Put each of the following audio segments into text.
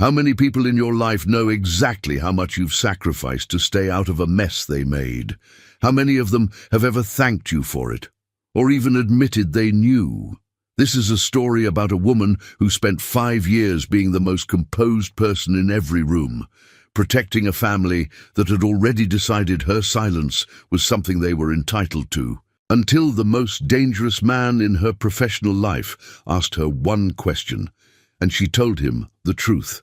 How many people in your life know exactly how much you've sacrificed to stay out of a mess they made? How many of them have ever thanked you for it, or even admitted they knew? This is a story about a woman who spent 5 years being the most composed person in every room, protecting a family that had already decided her silence was something they were entitled to, until the most dangerous man in her professional life asked her one question, and she told him the truth.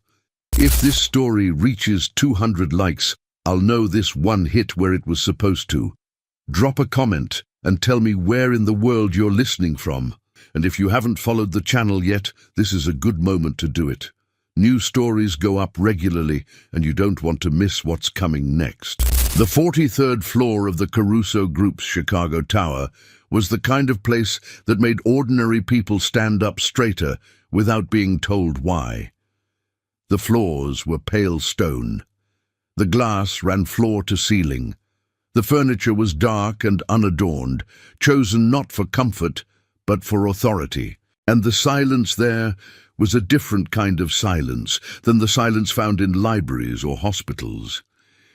If this story reaches 200 likes, I'll know this one hit where it was supposed to. Drop a comment and tell me where in the world you're listening from. And if you haven't followed the channel yet, this is a good moment to do it. New stories go up regularly, and you don't want to miss what's coming next. The 43rd floor of the Caruso Group's Chicago Tower was the kind of place that made ordinary people stand up straighter without being told why. The floors were pale stone. The glass ran floor to ceiling. The furniture was dark and unadorned, chosen not for comfort, but for authority. And the silence there was a different kind of silence than the silence found in libraries or hospitals.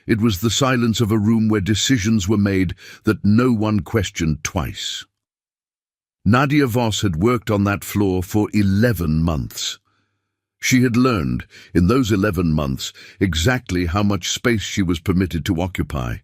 It was the silence of a room where decisions were made that no one questioned twice. Nadia Voss had worked on that floor for 11 months. She had learned, in those 11 months, exactly how much space she was permitted to occupy.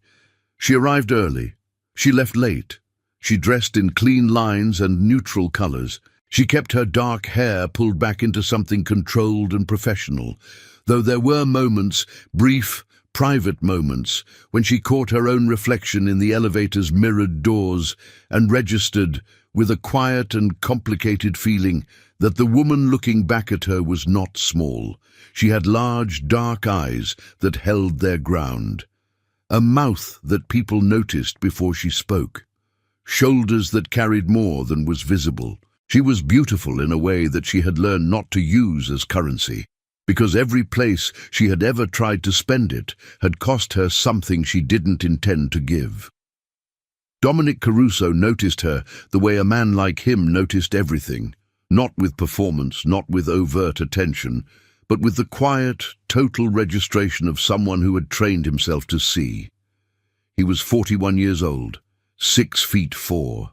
She arrived early. She left late. She dressed in clean lines and neutral colors. She kept her dark hair pulled back into something controlled and professional, though there were moments, brief, private moments, when she caught her own reflection in the elevator's mirrored doors and registered, with a quiet and complicated feeling, that the woman looking back at her was not small. She had large, dark eyes that held their ground, a mouth that people noticed before she spoke, shoulders that carried more than was visible. She was beautiful in a way that she had learned not to use as currency, because every place she had ever tried to spend it had cost her something she didn't intend to give. Dominic Caruso noticed her the way a man like him noticed everything, not with performance, not with overt attention, but with the quiet, total registration of someone who had trained himself to see. He was 41 years old, 6'4".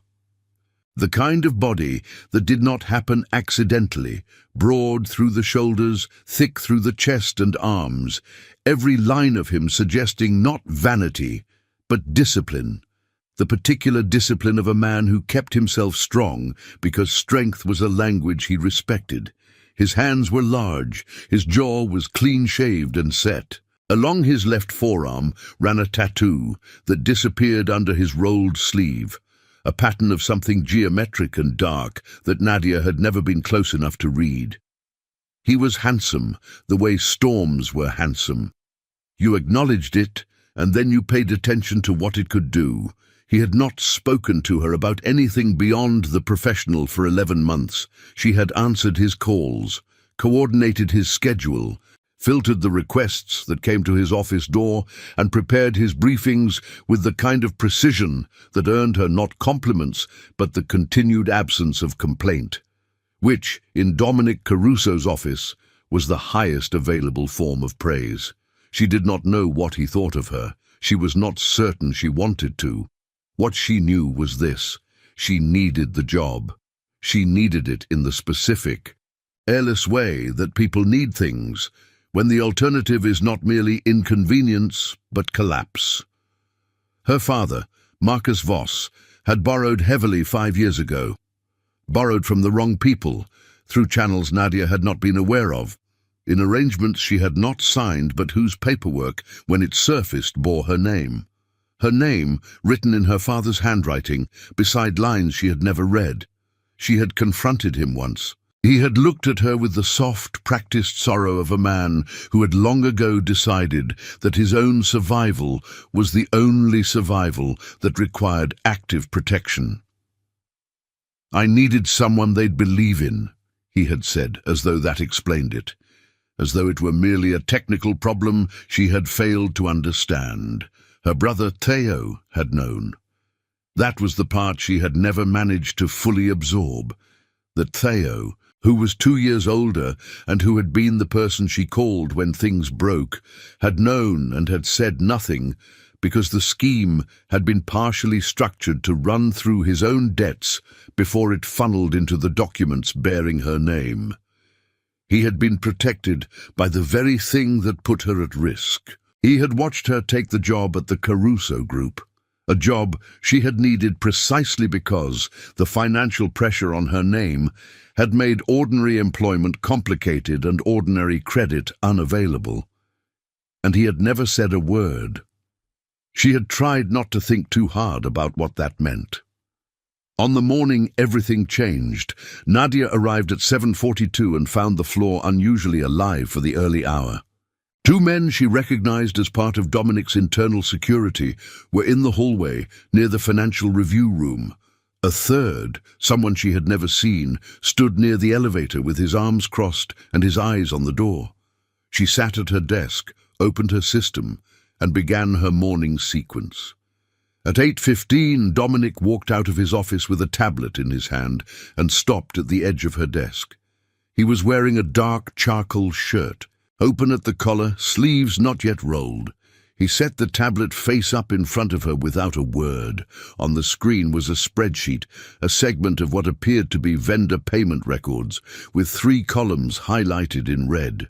The kind of body that did not happen accidentally, broad through the shoulders, thick through the chest and arms, every line of him suggesting not vanity, but discipline. The particular discipline of a man who kept himself strong because strength was a language he respected. His hands were large, his jaw was clean-shaved and set. Along his left forearm ran a tattoo that disappeared under his rolled sleeve, a pattern of something geometric and dark that Nadia had never been close enough to read. He was handsome, the way storms were handsome. You acknowledged it, and then you paid attention to what it could do. He had not spoken to her about anything beyond the professional for 11 months. She had answered his calls, coordinated his schedule, filtered the requests that came to his office door, and prepared his briefings with the kind of precision that earned her not compliments, but the continued absence of complaint, which, in Dominic Caruso's office, was the highest available form of praise. She did not know what he thought of her. She was not certain she wanted to. What she knew was this: she needed the job. She needed it in the specific, airless way that people need things, when the alternative is not merely inconvenience, but collapse. Her father, Marcus Voss, had borrowed heavily 5 years ago. Borrowed from the wrong people, through channels Nadia had not been aware of, in arrangements she had not signed but whose paperwork, when it surfaced, bore her name. Her name, written in her father's handwriting, beside lines she had never read. She had confronted him once. He had looked at her with the soft, practiced sorrow of a man who had long ago decided that his own survival was the only survival that required active protection. "I needed someone they'd believe in," he had said, as though that explained it, as though it were merely a technical problem she had failed to understand. Her brother Theo had known. That was the part she had never managed to fully absorb, that Theo, who was 2 years older and who had been the person she called when things broke, had known and had said nothing because the scheme had been partially structured to run through his own debts before it funneled into the documents bearing her name. He had been protected by the very thing that put her at risk. He had watched her take the job at the Caruso Group, a job she had needed precisely because the financial pressure on her name had made ordinary employment complicated and ordinary credit unavailable. And he had never said a word. She had tried not to think too hard about what that meant. On the morning everything changed, Nadia arrived at 7:42 and found the floor unusually alive for the early hour. 2 men she recognized as part of Dominic's internal security were in the hallway near the financial review room. A third, someone she had never seen, stood near the elevator with his arms crossed and his eyes on the door. She sat at her desk, opened her system, and began her morning sequence. At 8:15, Dominic walked out of his office with a tablet in his hand and stopped at the edge of her desk. He was wearing a dark charcoal shirt, open at the collar, sleeves not yet rolled. He set the tablet face up in front of her without a word. On the screen was a spreadsheet, a segment of what appeared to be vendor payment records, with 3 columns highlighted in red.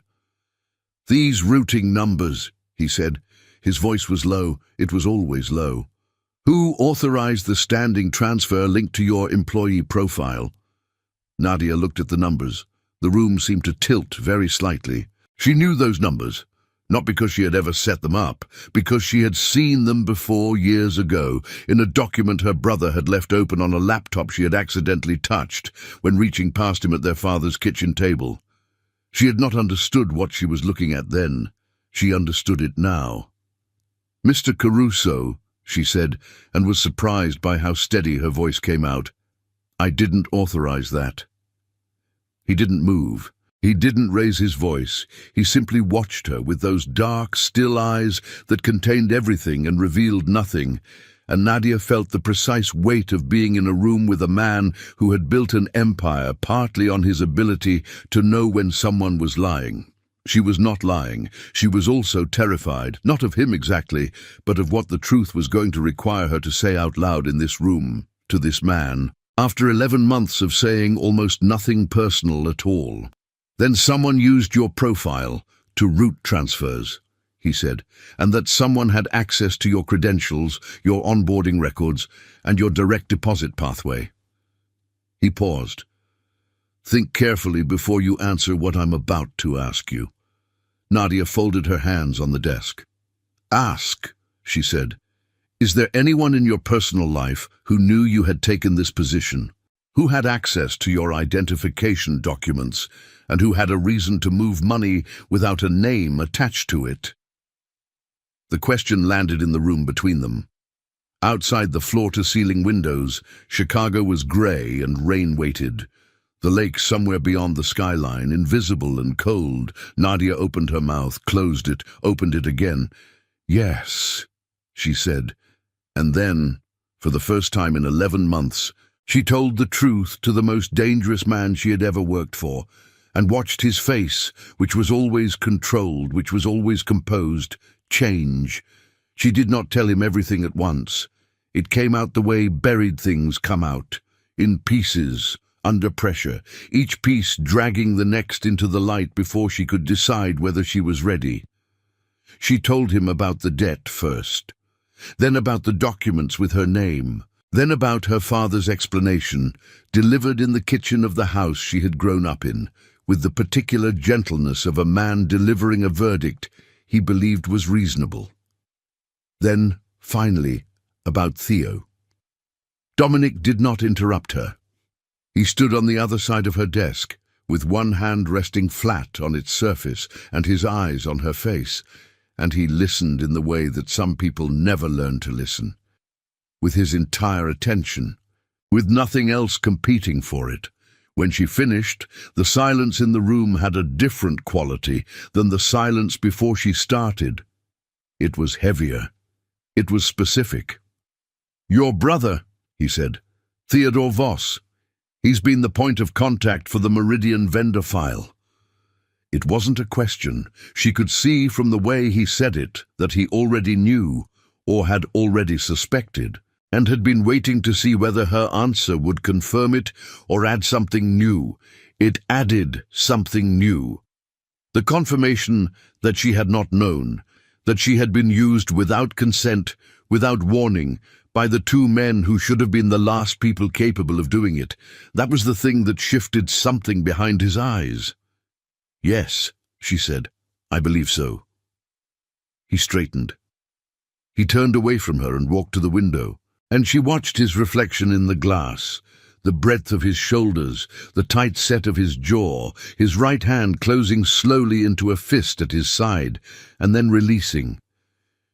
"These routing numbers," he said. His voice was low. It was always low. "Who authorized the standing transfer linked to your employee profile?" Nadia looked at the numbers. The room seemed to tilt very slightly. She knew those numbers, not because she had ever set them up, because she had seen them before years ago, in a document her brother had left open on a laptop she had accidentally touched when reaching past him at their father's kitchen table. She had not understood what she was looking at then. She understood it now. "Mr. Caruso," she said, and was surprised by how steady her voice came out. "I didn't authorize that." He didn't move. He didn't raise his voice. He simply watched her with those dark, still eyes that contained everything and revealed nothing, and Nadia felt the precise weight of being in a room with a man who had built an empire partly on his ability to know when someone was lying. She was not lying. She was also terrified, not of him exactly, but of what the truth was going to require her to say out loud in this room, to this man, after 11 months of saying almost nothing personal at all. "Then someone used your profile to route transfers," he said, "and that someone had access to your credentials, your onboarding records, and your direct deposit pathway." He paused. "Think carefully before you answer what I'm about to ask you." Nadia folded her hands on the desk. "Ask," she said. "Is there anyone in your personal life who knew you had taken this position? Who had access to your identification documents, and who had a reason to move money without a name attached to it?" The question landed in the room between them. Outside the floor-to-ceiling windows, Chicago was gray and rain-weighted. The lake somewhere beyond the skyline, invisible and cold. Nadia opened her mouth, closed it, opened it again. "Yes," she said. And then, for the first time in 11 months, she told the truth to the most dangerous man she had ever worked for, and watched his face, which was always controlled, which was always composed, change. She did not tell him everything at once. It came out the way buried things come out, in pieces, under pressure, each piece dragging the next into the light before she could decide whether she was ready. She told him about the debt first, then about the documents with her name, then about her father's explanation, delivered in the kitchen of the house she had grown up in, with the particular gentleness of a man delivering a verdict he believed was reasonable. Then, finally, about Theo. Dominic did not interrupt her. He stood on the other side of her desk, with one hand resting flat on its surface and his eyes on her face, and he listened in the way that some people never learn to listen, with his entire attention, with nothing else competing for it. When she finished, the silence in the room had a different quality than the silence before she started. It was heavier. It was specific. "Your brother," he said, "Theodore Voss. He's been the point of contact for the Meridian vendor file. It wasn't a question. She could see from the way he said it that he already knew, or had already suspected, and had been waiting to see whether her answer would confirm it or add something new. It added something new. The confirmation that she had not known, that she had been used without consent, without warning, by the two men who should have been the last people capable of doing it. That was the thing that shifted something behind his eyes. "Yes," she said, "I believe so." He straightened. He turned away from her and walked to the window, and she watched his reflection in the glass, the breadth of his shoulders, the tight set of his jaw, his right hand closing slowly into a fist at his side, and then releasing.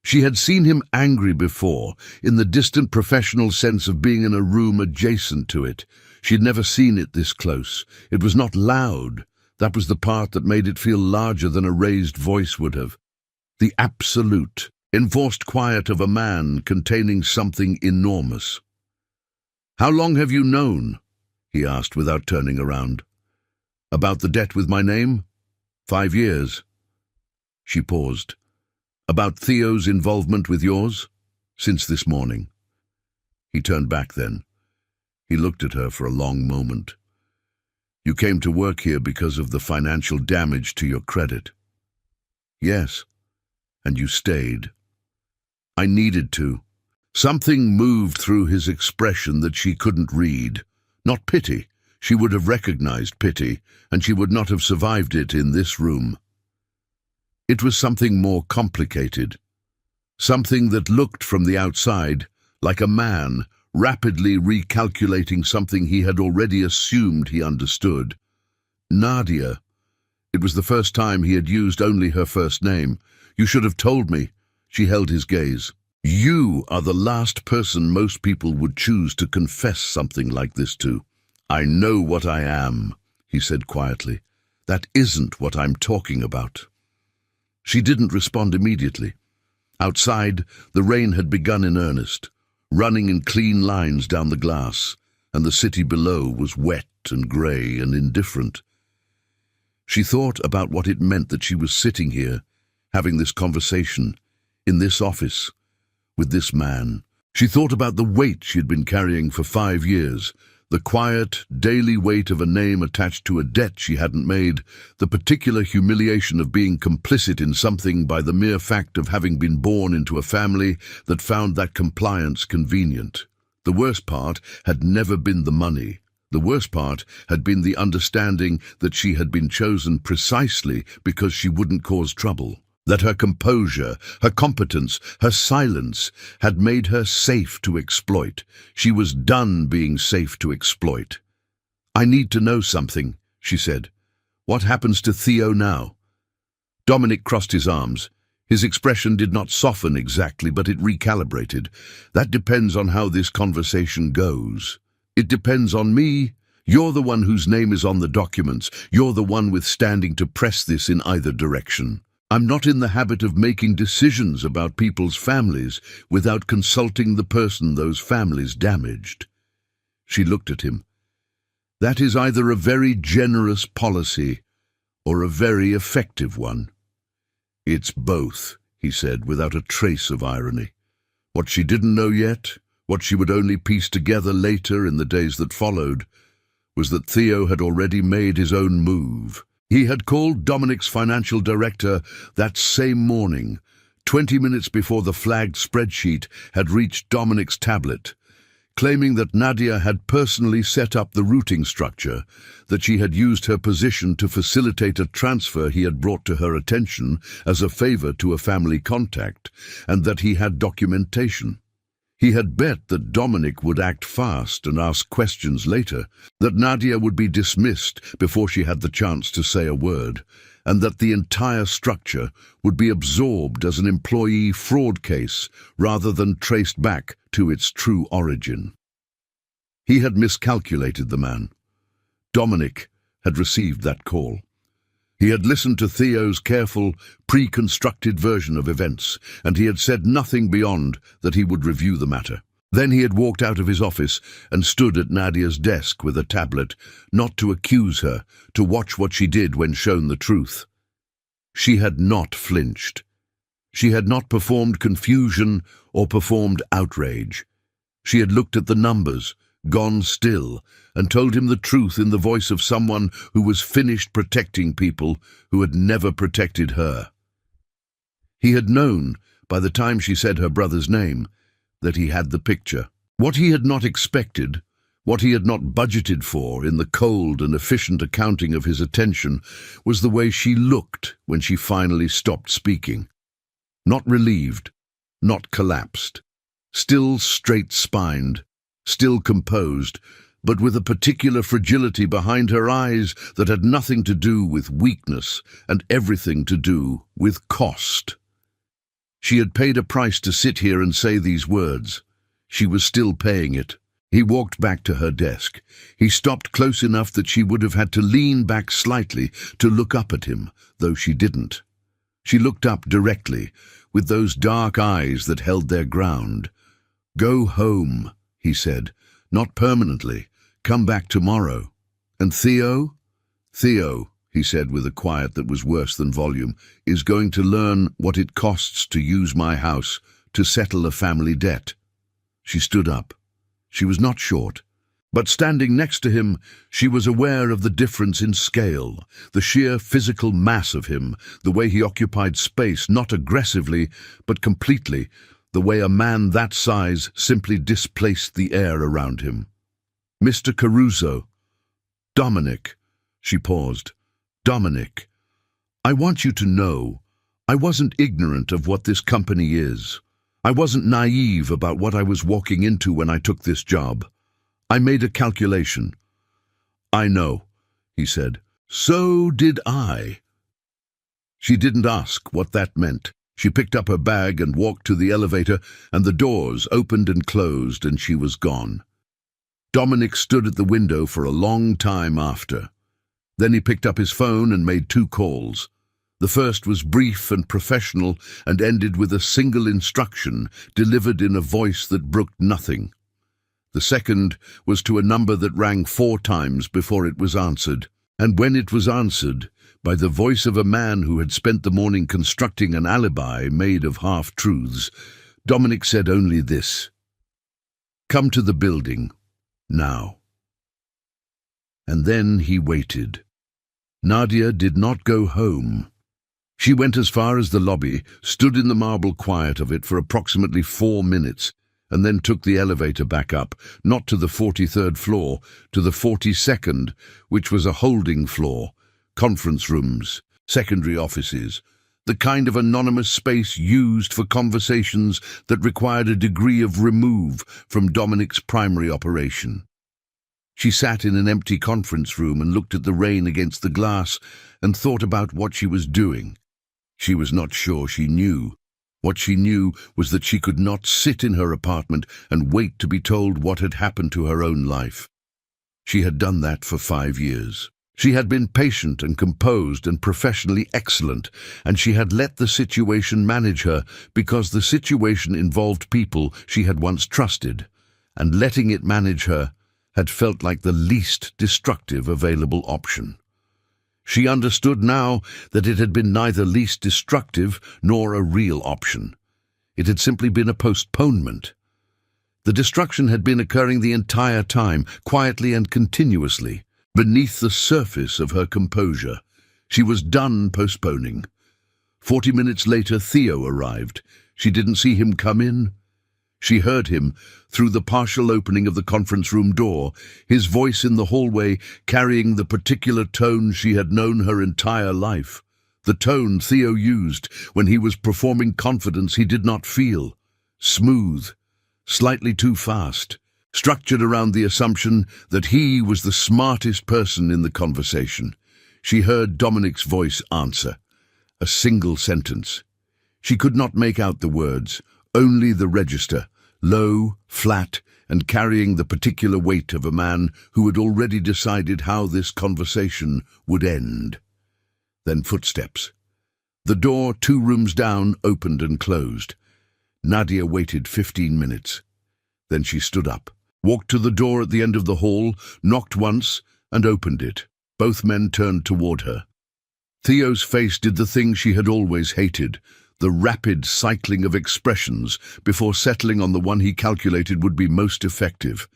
She had seen him angry before, in the distant professional sense of being in a room adjacent to it. She had never seen it this close. It was not loud. That was the part that made it feel larger than a raised voice would have. The absolute, enforced quiet of a man containing something enormous. "How long have you known?" he asked without turning around. "About the debt with my name?" 5 years. She paused. "About Theo's involvement with yours?" "Since this morning." He turned back then. He looked at her for a long moment. "You came to work here because of the financial damage to your credit." "Yes." "And you stayed." "I needed to." Something moved through his expression that she couldn't read. Not pity. She would have recognized pity, and she would not have survived it in this room. It was something more complicated. Something that looked from the outside like a man rapidly recalculating something he had already assumed he understood. Nadia. It was the first time he had used only her first name. "You should have told me." She held his gaze. "You are the last person most people would choose to confess something like this to." "I know what I am," he said quietly. "That isn't what I'm talking about." She didn't respond immediately. Outside, the rain had begun in earnest, running in clean lines down the glass, and the city below was wet and grey and indifferent. She thought about what it meant that she was sitting here, having this conversation, in this office, with this man. She thought about the weight she had been carrying for 5 years, the quiet, daily weight of a name attached to a debt she hadn't made, the particular humiliation of being complicit in something by the mere fact of having been born into a family that found that compliance convenient. The worst part had never been the money. The worst part had been the understanding that she had been chosen precisely because she wouldn't cause trouble, that her composure, her competence, her silence had made her safe to exploit. She was done being safe to exploit. "I need to know something," she said. "What happens to Theo now?" Dominic crossed his arms. His expression did not soften exactly, but it recalibrated. "That depends on how this conversation goes. It depends on me. You're the one whose name is on the documents. You're the one with standing to press this in either direction. I'm not in the habit of making decisions about people's families without consulting the person those families damaged." She looked at him. "That is either a very generous policy or a very effective one." "It's both," he said, without a trace of irony. What she didn't know yet, what she would only piece together later in the days that followed, was that Theo had already made his own move. He had called Dominic's financial director that same morning, 20 minutes before the flagged spreadsheet had reached Dominic's tablet, claiming that Nadia had personally set up the routing structure, that she had used her position to facilitate a transfer he had brought to her attention as a favor to a family contact, and that he had documentation. He had bet that Dominic would act fast and ask questions later, that Nadia would be dismissed before she had the chance to say a word, and that the entire structure would be absorbed as an employee fraud case rather than traced back to its true origin. He had miscalculated the man. Dominic had received that call. He had listened to Theo's careful, pre-constructed version of events, and he had said nothing beyond that he would review the matter. Then he had walked out of his office and stood at Nadia's desk with a tablet, not to accuse her, to watch what she did when shown the truth. She had not flinched. She had not performed confusion or performed outrage. She had looked at the numbers, gone still, and told him the truth in the voice of someone who was finished protecting people who had never protected her. He had known, by the time she said her brother's name, that he had the picture. What he had not expected, what he had not budgeted for in the cold and efficient accounting of his attention, was the way she looked when she finally stopped speaking. Not relieved, not collapsed, still straight-spined, still composed, but with a particular fragility behind her eyes that had nothing to do with weakness and everything to do with cost. She had paid a price to sit here and say these words. She was still paying it. He walked back to her desk. He stopped close enough that she would have had to lean back slightly to look up at him, though she didn't. She looked up directly, with those dark eyes that held their ground. "Go home," he said. "Not permanently. Come back tomorrow." "And Theo?" "Theo," he said with a quiet that was worse than volume, "is going to learn what it costs to use my house to settle a family debt." She stood up. She was not short, but standing next to him, she was aware of the difference in scale, the sheer physical mass of him, the way he occupied space, not aggressively, but completely, the way a man that size simply displaced the air around him. "Mr. Caruso." "Dominic." She paused. "Dominic, I want you to know, I wasn't ignorant of what this company is. I wasn't naive about what I was walking into when I took this job. I made a calculation." "I know," he said. "So did I." She didn't ask what that meant. She picked up her bag and walked to the elevator, and the doors opened and closed, and she was gone. Dominic stood at the window for a long time after. Then he picked up his phone and made 2 calls. The first was brief and professional and ended with a single instruction delivered in a voice that brooked nothing. The second was to a number that rang 4 times before it was answered, and when it was answered, by the voice of a man who had spent the morning constructing an alibi made of half-truths, Dominic said only this: "Come to the building, now." And then he waited. Nadia did not go home. She went as far as the lobby, stood in the marble quiet of it for approximately 4 minutes, and then took the elevator back up, not to the 43rd floor, to the 42nd, which was a holding floor, conference rooms, secondary offices, the kind of anonymous space used for conversations that required a degree of remove from Dominic's primary operation. She sat in an empty conference room and looked at the rain against the glass and thought about what she was doing. She was not sure she knew. What she knew was that she could not sit in her apartment and wait to be told what had happened to her own life. She had done that for 5 years. She had been patient and composed and professionally excellent, and she had let the situation manage her because the situation involved people she had once trusted, and letting it manage her had felt like the least destructive available option. She understood now that it had been neither least destructive nor a real option. It had simply been a postponement. The destruction had been occurring the entire time, quietly and continuously, beneath the surface of her composure. She was done postponing. 40 minutes later, Theo arrived. She didn't see him come in. She heard him through the partial opening of the conference room door, his voice in the hallway carrying the particular tone she had known her entire life, the tone Theo used when he was performing confidence he did not feel, smooth, slightly too fast, structured around the assumption that he was the smartest person in the conversation. She heard Dominic's voice answer, a single sentence. She could not make out the words, only the register, low, flat, and carrying the particular weight of a man who had already decided how this conversation would end. Then footsteps. The door 2 rooms down opened and closed. Nadia waited 15 minutes. Then she stood up, walked to the door at the end of the hall, knocked once, and opened it. Both men turned toward her. Theo's face did the thing she had always hated, the rapid cycling of expressions before settling on the one he calculated would be most effective.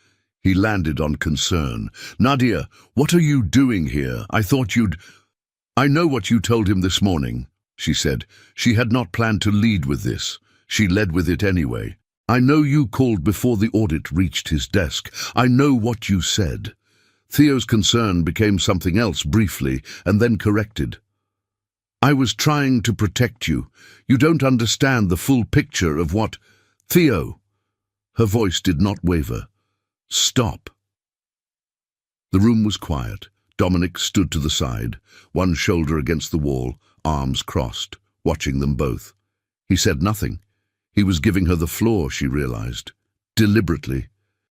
He landed on concern. "Nadia, what are you doing here? I thought you'd—" "I know what you told him this morning," she said. She had not planned to lead with this. She led with it anyway. "I know you called before the audit reached his desk. I know what you said." Theo's concern became something else briefly, and then corrected. "I was trying to protect you. You don't understand the full picture of what—" "Theo!" Her voice did not waver. "Stop." The room was quiet. Dominic stood to the side, one shoulder against the wall, arms crossed, watching them both. He said nothing. He was giving her the floor, she realized. Deliberately.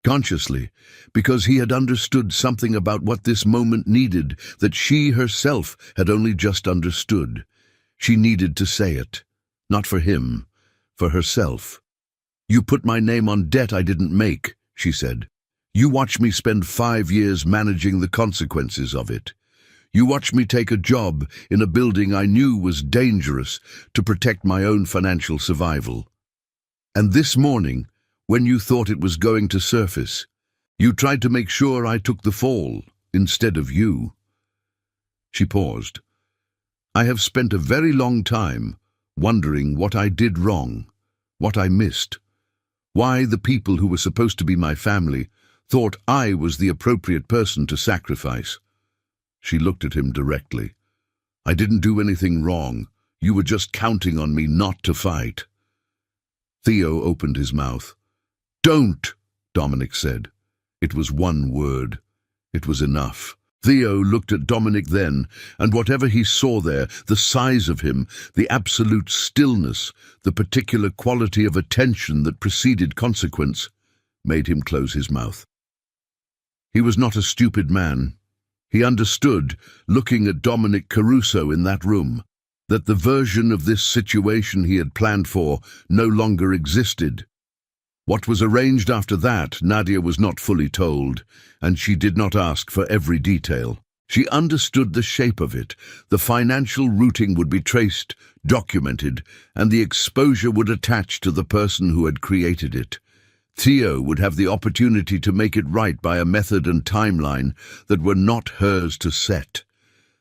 Consciously, because he had understood something about what this moment needed that she herself had only just understood. She needed to say it. Not for him, for herself. "You put my name on debt I didn't make," she said. "You watch me spend 5 years managing the consequences of it. You watch me take a job in a building I knew was dangerous to protect my own financial survival. And this morning, when you thought it was going to surface, you tried to make sure I took the fall instead of you." She paused. "I have spent a very long time wondering what I did wrong, what I missed, why the people who were supposed to be my family thought I was the appropriate person to sacrifice." She looked at him directly. "I didn't do anything wrong. You were just counting on me not to fight." Theo opened his mouth. "Don't," Dominic said. It was one word. It was enough. Theo looked at Dominic then, and whatever he saw there, the size of him, the absolute stillness, the particular quality of attention that preceded consequence, made him close his mouth. He was not a stupid man. He understood, looking at Dominic Caruso in that room, that the version of this situation he had planned for no longer existed. What was arranged after that, Nadia was not fully told, and she did not ask for every detail. She understood the shape of it. The financial routing would be traced, documented, and the exposure would attach to the person who had created it. Theo would have the opportunity to make it right by a method and timeline that were not hers to set.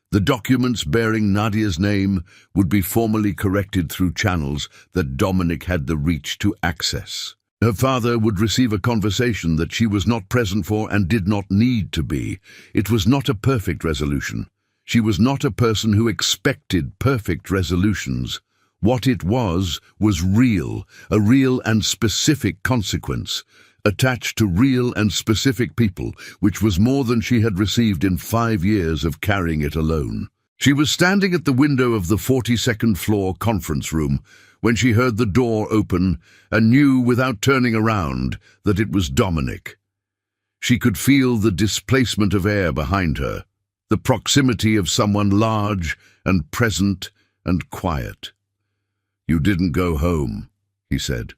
The documents bearing Nadia's name would be formally corrected through channels that Dominic had the reach to access. Her father would receive a conversation that she was not present for and did not need to be. It was not a perfect resolution. She was not a person who expected perfect resolutions. What it was real, a real and specific consequence, attached to real and specific people, which was more than she had received in 5 years of carrying it alone. She was standing at the window of the 42nd floor conference room when she heard the door open and knew without turning around that it was Dominic. She could feel the displacement of air behind her, the proximity of someone large and present and quiet. "You didn't go home," he said.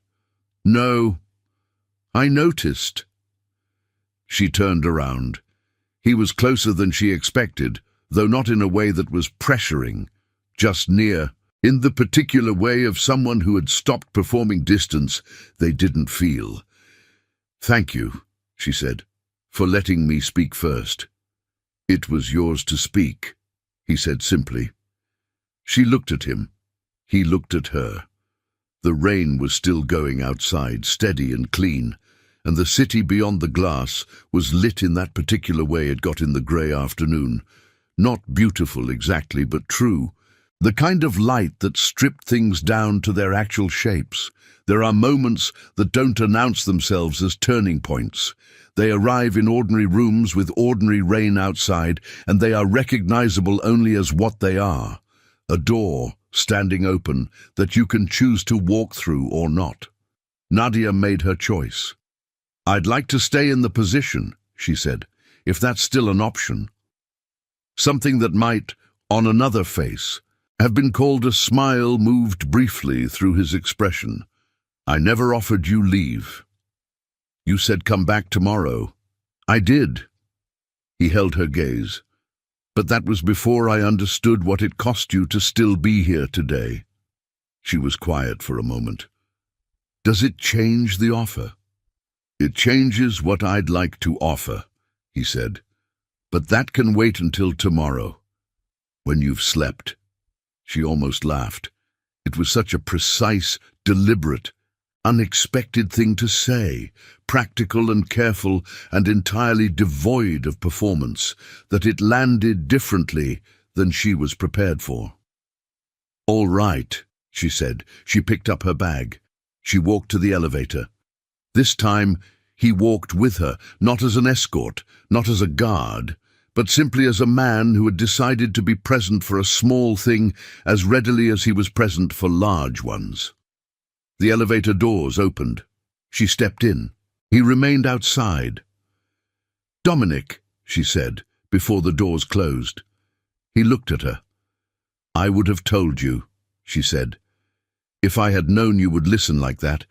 "No, I noticed." She turned around. He was closer than she expected, though not in a way that was pressuring, just near, in the particular way of someone who had stopped performing distance they didn't feel. "Thank you," she said, "for letting me speak first." "It was yours to speak," he said simply. She looked at him. He looked at her. The rain was still going outside, steady and clean, and the city beyond the glass was lit in that particular way it got in the grey afternoon. Not beautiful exactly, but true. The kind of light that stripped things down to their actual shapes. There are moments that don't announce themselves as turning points. They arrive in ordinary rooms with ordinary rain outside, and they are recognizable only as what they are. A door standing open that you can choose to walk through or not. Nadia made her choice. "I'd like to stay in the position," she said, "if that's still an option." Something that might, on another face, have been called a smile moved briefly through his expression. "I never offered you leave." You said come back tomorrow. I did. He held her gaze. But that was before I understood what it cost you to still be here today. She was quiet for a moment. Does it change the offer? It changes what I'd like to offer, he said. But that can wait until tomorrow, when you've slept. She almost laughed. It was such a precise, deliberate, unexpected thing to say, practical and careful and entirely devoid of performance, that it landed differently than she was prepared for. All right, she said. She picked up her bag. She walked to the elevator. This time, he walked with her, not as an escort, not as a guard, but simply as a man who had decided to be present for a small thing as readily as he was present for large ones. The elevator doors opened. She stepped in. He remained outside. Dominic, she said, before the doors closed. He looked at her. I would have told you, she said. If I had known you would listen like that,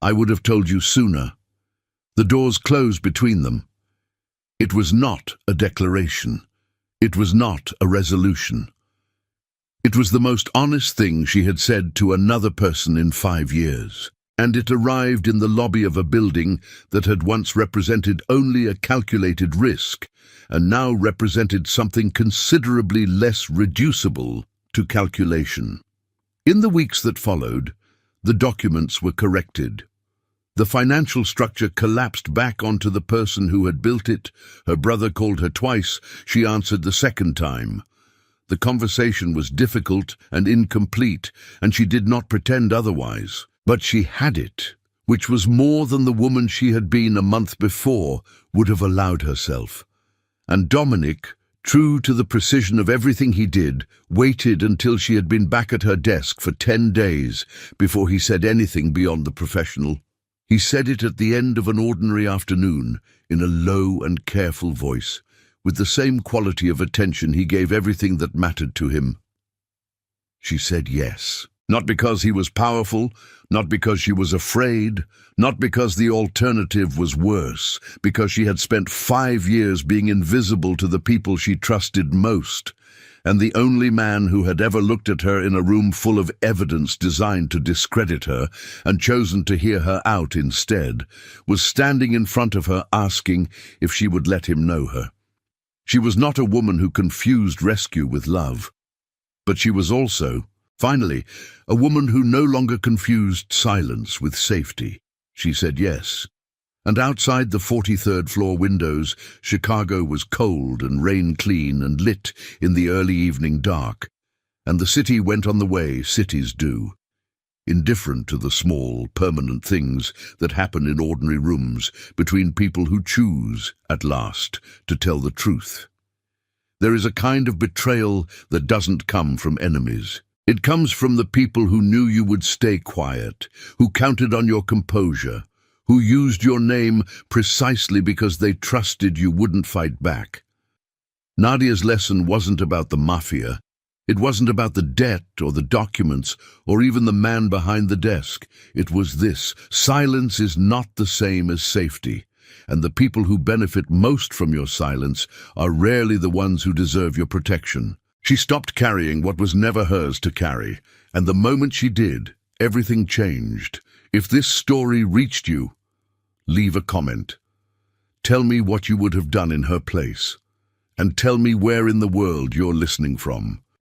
I would have told you sooner. The doors closed between them. It was not a declaration. It was not a resolution. It was the most honest thing she had said to another person in 5 years, and it arrived in the lobby of a building that had once represented only a calculated risk, and now represented something considerably less reducible to calculation. In the weeks that followed, the documents were corrected. The financial structure collapsed back onto the person who had built it. Her brother called her twice. She answered the second time. The conversation was difficult and incomplete, and she did not pretend otherwise. But she had it, which was more than the woman she had been a month before would have allowed herself. And Dominic, true to the precision of everything he did, waited until she had been back at her desk for 10 days before he said anything beyond the professional. He said it at the end of an ordinary afternoon, in a low and careful voice, with the same quality of attention he gave everything that mattered to him. She said yes. Not because he was powerful, not because she was afraid, not because the alternative was worse, because she had spent 5 years being invisible to the people she trusted most, and the only man who had ever looked at her in a room full of evidence designed to discredit her and chosen to hear her out instead, was standing in front of her asking if she would let him know her. She was not a woman who confused rescue with love, but she was also, finally, a woman who no longer confused silence with safety. She said yes. And outside the 43rd floor windows, Chicago was cold and rain-clean and lit in the early evening dark, and the city went on the way cities do, indifferent to the small, permanent things that happen in ordinary rooms between people who choose, at last, to tell the truth. There is a kind of betrayal that doesn't come from enemies. It comes from the people who knew you would stay quiet, who counted on your composure, who used your name precisely because they trusted you wouldn't fight back. Nadia's lesson wasn't about the Mafia. It wasn't about the debt or the documents or even the man behind the desk. It was this: silence is not the same as safety, and the people who benefit most from your silence are rarely the ones who deserve your protection. She stopped carrying what was never hers to carry, and the moment she did, everything changed. If this story reached you, leave a comment. Tell me what you would have done in her place, and tell me where in the world you're listening from.